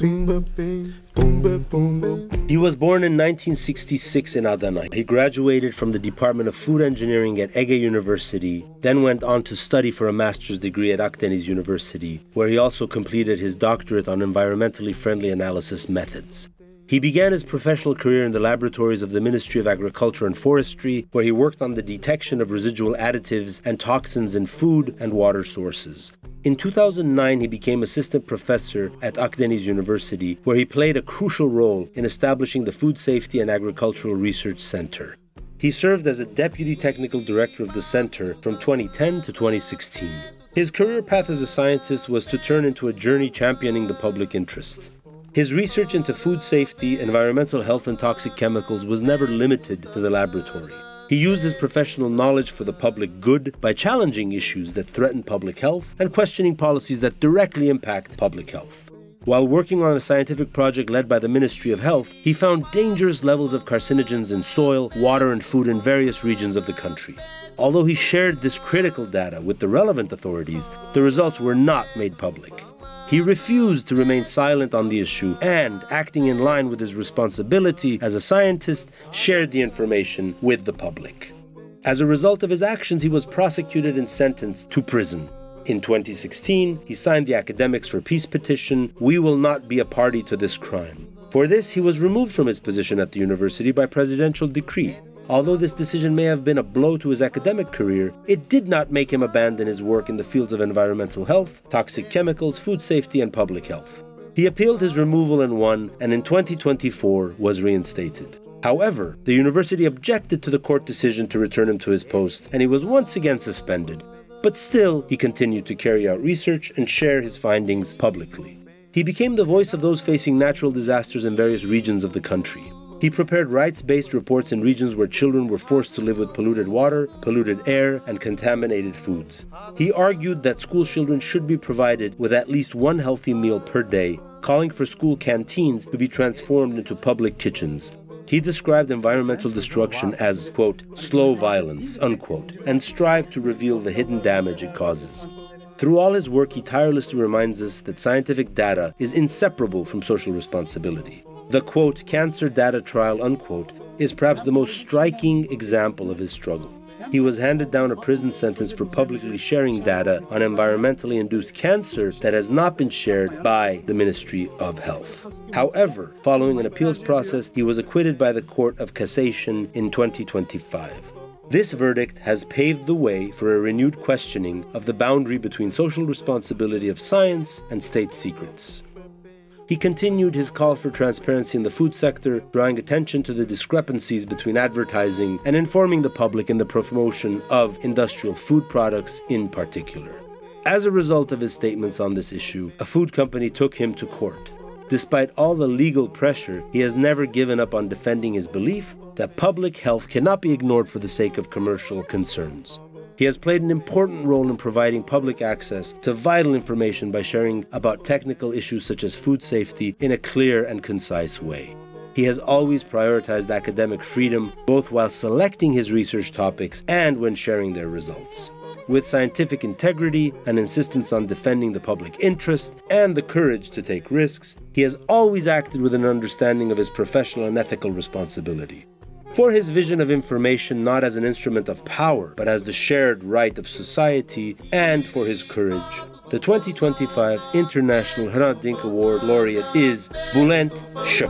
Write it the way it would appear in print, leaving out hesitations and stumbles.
He was born in 1966 in Adana. He graduated from the Department of Food Engineering at Ege University, then went on to study for a master's degree at Akdeniz University, where he also completed his doctorate on environmentally friendly analysis methods. He began his professional career in the laboratories of the Ministry of Agriculture and Forestry, where he worked on the detection of residual additives and toxins in food and water sources. In 2009, he became assistant professor at Akdeniz University, where he played a crucial role in establishing the Food Safety and Agricultural Research Center. He served as a deputy technical director of the center from 2010 to 2016. His career path as a scientist was to turn into a journey championing the public interest. His research into food safety, environmental health, and toxic chemicals was never limited to the laboratory. He used his professional knowledge for the public good by challenging issues that threaten public health and questioning policies that directly impact public health. While working on a scientific project led by the Ministry of Health, he found dangerous levels of carcinogens in soil, water, and food in various regions of the country. Although he shared this critical data with the relevant authorities, the results were not made public. He refused to remain silent on the issue and, acting in line with his responsibility as a scientist, shared the information with the public. As a result of his actions, he was prosecuted and sentenced to prison. In 2016, he signed the Academics for Peace petition, "We will not be a party to this crime." For this, he was removed from his position at the university by presidential decree. Although this decision may have been a blow to his academic career, it did not make him abandon his work in the fields of environmental health, toxic chemicals, food safety, and public health. He appealed his removal and won, and in 2024 was reinstated. However, the university objected to the court decision to return him to his post, and he was once again suspended. But still, he continued to carry out research and share his findings publicly. He became the voice of those facing natural disasters in various regions of the country. He prepared rights-based reports in regions where children were forced to live with polluted water, polluted air, and contaminated foods. He argued that school children should be provided with at least one healthy meal per day, calling for school canteens to be transformed into public kitchens. He described environmental destruction as, quote, slow violence, unquote, and strived to reveal the hidden damage it causes. Through all his work, he tirelessly reminds us that scientific data is inseparable from social responsibility. The, quote, cancer data trial, unquote, is perhaps the most striking example of his struggle. He was handed down a prison sentence for publicly sharing data on environmentally induced cancer that has not been shared by the Ministry of Health. However, following an appeals process, he was acquitted by the Court of Cassation in 2025. This verdict has paved the way for a renewed questioning of the boundary between social responsibility of science and state secrets. He continued his call for transparency in the food sector, drawing attention to the discrepancies between advertising and informing the public in the promotion of industrial food products in particular. As a result of his statements on this issue, a food company took him to court. Despite all the legal pressure, he has never given up on defending his belief that public health cannot be ignored for the sake of commercial concerns. He has played an important role in providing public access to vital information by sharing about technical issues such as food safety in a clear and concise way. He has always prioritized academic freedom, both while selecting his research topics and when sharing their results. With scientific integrity, an insistence on defending the public interest, and the courage to take risks, he has always acted with an understanding of his professional and ethical responsibility. For his vision of information not as an instrument of power, but as the shared right of society, and for his courage, the 2025 International Hrant Dink Award laureate is Bülent Şık.